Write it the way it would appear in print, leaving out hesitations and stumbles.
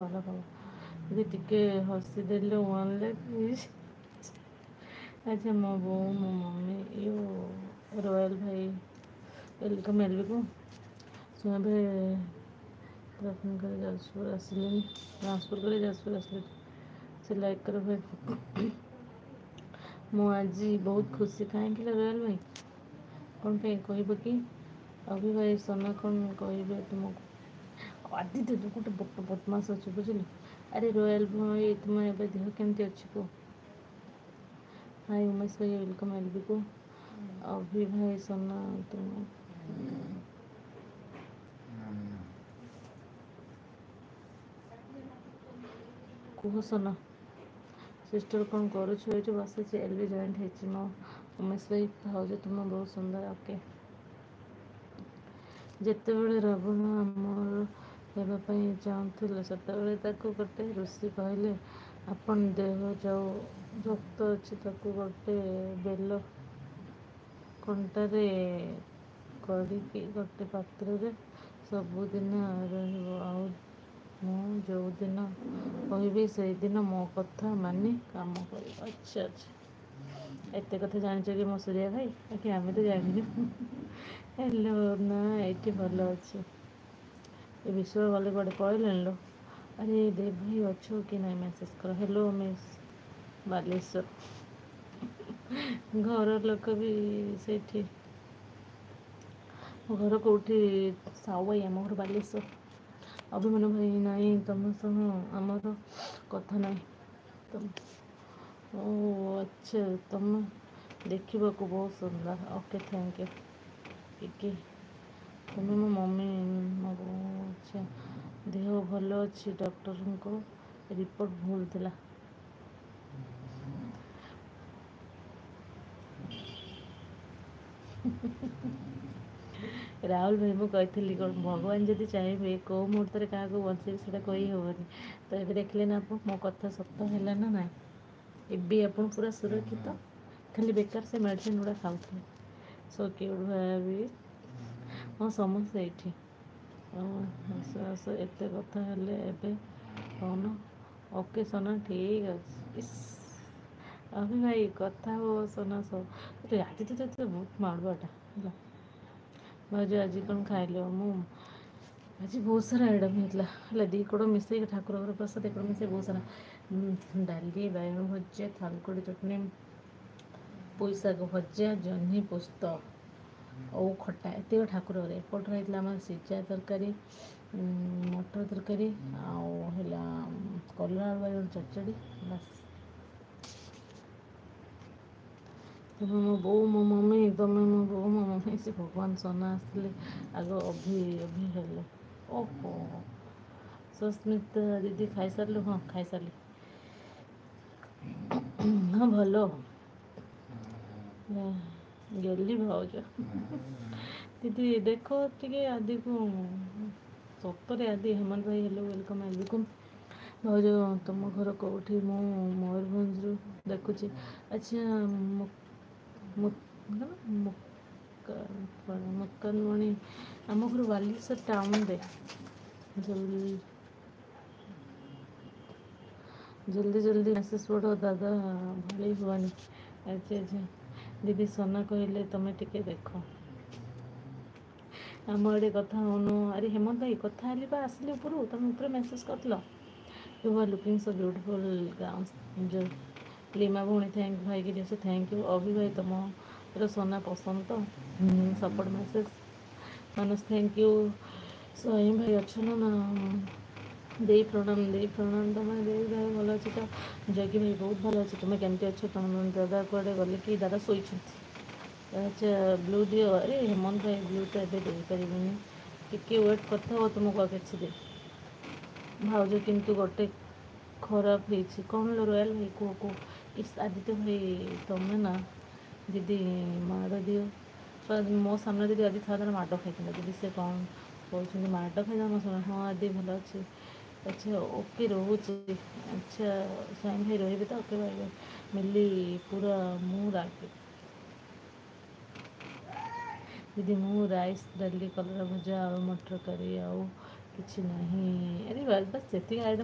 ଭଲ ଭଲ ଯଦି ଟିକେ ହସିଦେଲେ ୱାନ୍ରେ ଆଚ୍ଛା ମୋ ବୋଉ ମୋ ମମ୍ମି ରୟାଲ ଭାଇ ୱେଲକମ୍ ଏଲବିକୁ ସୁ ଏବେ ପ୍ରାର୍ଥନା କରି ଯାଜପୁର ଆସିଲେଣି ଟ୍ରାନ୍ସଫର୍ କରି ଯାଜପୁର ଆସିଲେଣି ସେ ଲାଇକ୍ କର ଭାଇ ମୁଁ ଆଜି ବହୁତ ଖୁସି କାହିଁକି ରୟାଲ ଭାଇ କ'ଣ ପାଇଁ କହିବ କି ଅଭି ଭାଇ ସନା କ'ଣ କହିବେ ତୁମକୁ ଆଦିତ୍ୟ ତୁ ଗୋଟେ ବଦମାସ ଅଛି ବୁଝିଲୁ ଆରେ ରୟାଲ ଭାଇ ତୁମ ଏବେ ଦେହ କେମିତି ଅଛି କୁହ हाय उमेश भाई वेलकम एलबी को अभी भाई सोना तुम कुह सोना सिस्टर कौन करुछ ये बस एलबी जॉइंट है मो उमेश भाई भाज तुम बहुत सुंदर ओके ଯେତେବେଳେ ରାବଣ ଆମର ହେବା ପାଇଁ ଚାହୁଁଥିଲେ ସେତେବେଳେ ତାକୁ ଗୋଟେ ଋଷି କହିଲେ ଆପଣ ଦେହ ଯୋଉ ରକ୍ତ ଅଛି ତାକୁ ଗୋଟେ ବେଲ କଣ୍ଟାରେ କରିକି ଗୋଟେ ପାତ୍ରରେ ସବୁଦିନ ରହିବ ଆଉ ମୁଁ ଯେଉଁଦିନ କହିବି ସେଇଦିନ ମୋ କଥା ମାନି କାମ କରିବ ଆଚ୍ଛା ଆଚ୍ଛା ଏତେ କଥା ଜାଣିଛ କି ମୋ ସୁରିଆ ଭାଇ ଆଜ୍ଞା ଆମେ ତ ଜାଣିନୁ ହ୍ୟାଲୋ ନା ଏଇଠି ଭଲ ଅଛି ଏ ବିଶ୍ୱ ଗଲେ କୁଆଡ଼େ ପଳେଇଲେଣି ଲୋ ଆରେ ଦେବ ଭାଇ ଅଛୁ କି ନାହିଁ ମେସେଜ୍ କର ହ୍ୟାଲୋ ମିସ୍ ବାଲେଶ୍ୱର ଘର ଲୋକ ବି ସେଇଠି ଘର କେଉଁଠି ସାଉବାଇ ଆମ ଘର ବାଲେଶ୍ୱର ଅଭିମନ୍ୟୁ ଭାଇ ନାହିଁ ତମ ସହ ଆମର କଥା ନାହିଁ ଓ ଆଚ୍ଛା ତମେ ଦେଖିବାକୁ ବହୁତ ସୁନ୍ଦର ଓକେ ଥ୍ୟାଙ୍କ ୟୁ ଟିକେ ତୁମେ ମୋ ମମ୍ମି ମୋ ଆଚ୍ଛା ଦେହ ଭଲ ଅଛି ଡକ୍ଟରଙ୍କ ରିପୋର୍ଟ ଭୁଲ ଥିଲା ରାହୁଲ ଭାଇ ମୁଁ କହିଥିଲି କ'ଣ ଭଗବାନ ଯଦି ଚାହିଁବେ କେଉଁ ମୁହୂର୍ତ୍ତରେ କାହାକୁ ବଞ୍ଚେଇବେ ସେଇଟା କହିହେବନି ତ ଏବେ ଦେଖିଲେ ନା ଆପଣ ମୋ କଥା ସତ ହେଲା ନା ନାହିଁ ଏବେ ଆପଣ ପୁରା ସୁରକ୍ଷିତ ଖାଲି ବେକାର ସେ ମେଡ଼ିସିନ ଗୁଡ଼ା ଖାଉଥିଲେ ସୋ କ୍ୟୁଟ୍ ଭାବି ହଁ ସମସ୍ତେ ଏଇଠି ଏତେ କଥା ହେଲେ ଏବେ କହୁନ ଓକେ ସୋନା ଠିକ୍ ଅଛି ଇସ୍ ଅଭି ଭାଇ କଥା ହୁଅ ସୋନା ସବୁ ରାତି ତ ବହୁତ ମାଡ଼ୁଆଟା ହେଲା ଭାଉଜ ଆଜି କ'ଣ ଖାଇଲ ମୁଁ ଆଜି ବହୁତ ସାରା ଆଇଟମ୍ ହେଇଥିଲା ହେଲା ଦୁଇ କୋଡ଼ ମିଶେଇକି ଠାକୁର ଘର ପ୍ରସାଦ କୋଡ଼ ମିଶେଇ ବହୁତ ସାରା ଡାଲି ବାଇଗଣ ଭଜା ଥାଲକୁଡ଼ି ଚଟଣି ପୋଇ ଶାଗ ଭଜା ଜହ୍ନି ପୋସ୍ତ ଆଉ ଖଟା ଏତିକ ଠାକୁର ଘରେ ଏପଟରେ ହେଇଥିଲା ଆମର ସିଝା ତରକାରୀ ମଟର ତରକାରୀ ଆଉ ହେଲା କଲରା ଆଳୁ ବାଇଗଣ ଚଡ଼ଚଡ଼ି ବାସ୍ ତୁମେ ମୋ ବୋଉ ମୋ ମମ୍ମି ତୁମେ ମୋ ବୋଉ ମୋ ମମ୍ମି ସେ ଭଗବାନ ସୋନା ଆସିଥିଲେ ଆଗ ଅଭି ହେଲେ ଓହୋ ସସ୍ମିତା ଦିଦି ଖାଇସାରିଲୁ ହଁ ଖାଇସାରିଲି ହଁ ଭଲ ଗେଲି ଭାଉଜ ଦିଦି ଦେଖ ଟିକେ ଆଦିକୁ ସତରେ ଆଦି ହେମନ୍ତ ଭାଇ ହେଲୋ ୱେଲକମ୍ ଆଦିକୁ ଭାଉଜ ତୁମ ଘର କେଉଁଠି ମୁଁ ମୟୂରଭଞ୍ଜରୁ ଦେଖୁଛି ଆଚ୍ଛା ମୁକାନମଣି ଆମ ଘର ବାଲେଶ୍ୱର ଟାଉନରେ ଜଲ୍ଦି ମେସେଜ ପଢ଼ ଦାଦା ଭଳି ହୁଅନି ଆଚ୍ଛା ଦିଦି ସୋନା କହିଲେ ତମେ ଟିକେ ଦେଖ ଆମ ଆଡ଼େ କଥା ହେଉନୁ ଆରେ ହେମନ୍ତ ଭାଇ କଥା ହେଲି ବା ଆସିଲି ଉପରୁ ତମେ ଉପରେ ମେସେଜ୍ କରିଥିଲ you are looking so beautiful gowns Lima ଭଉଣୀ ଭାଇକି ଜିନିଷ ଥ୍ୟାଙ୍କ ୟୁ ଅଭି ଭାଇ ତମର ସୋନା ପସନ୍ଦ ତ support message Manas thank you Swayam ଭାଇ ଅଛ ନା ଦେଇ ପ୍ରଣାମ ତମେ ଦେଇ ଭାଇ ଭଲ ଅଛି ତ ଜଗି ଭାଇ ବହୁତ ଭଲ ଅଛି ତୁମେ କେମିତି ଅଛ ତମ ଦାଦା କୁଆଡ଼େ ଗଲେ କି ଦାଦା ଶୋଇଛନ୍ତି ଆଚ୍ଛା ବ୍ଲୁ ଦିଅ ଆରେ ହେମନ୍ତ ଭାଇ ବ୍ଲୁ ତ ଏବେ ଦେଇପାରିବିନି ଟିକେ ୱେଟ୍ କରିଥାଅ ତୁମକୁ ଆଉ କିଛି ଦେବି ଭାଉଜ କିନ୍ତୁ ଗୋଟେ ଖରାପ ହେଇଛି କ'ଣ ରୟାଲ ଭାଇ କୁହ ଇସ୍ ଆଦିତ୍ୟ ଭାଇ ତମେ ନା ଦିଦି ମାଡ଼ ଦିଅ ମୋ ସାମ୍ନାରେ ଯଦି ଆଦି ଥାଆନ୍ତା ମାଡ଼ ଖାଇଥାନ୍ତା ଦିଦି ସେ କ'ଣ କହୁଛନ୍ତି ମାଡ଼ ଖାଇଦେବା ମୋ ସାମ୍ନାରେ ହଁ ଆଦି ଭଲ ଅଛି ଆଚ୍ଛା ଓକେ ରହୁଛି ଆଚ୍ଛା ସ୍ୱାଇଁ ଭାଇ ରହିବେ ତ ଓକେ ଭାଇ ମିଲି ପୁରା ମୁଁ ରାଗି ଦିଦି ମୁଁ ରାଇସ୍ ଡାଲି କଲରା ଭଜା ଆଳୁ ମଟର କରି ଆଉ କିଛି ନାହିଁ ଆରେ ବାସ୍ ସେତିକି ଆଇଟମ୍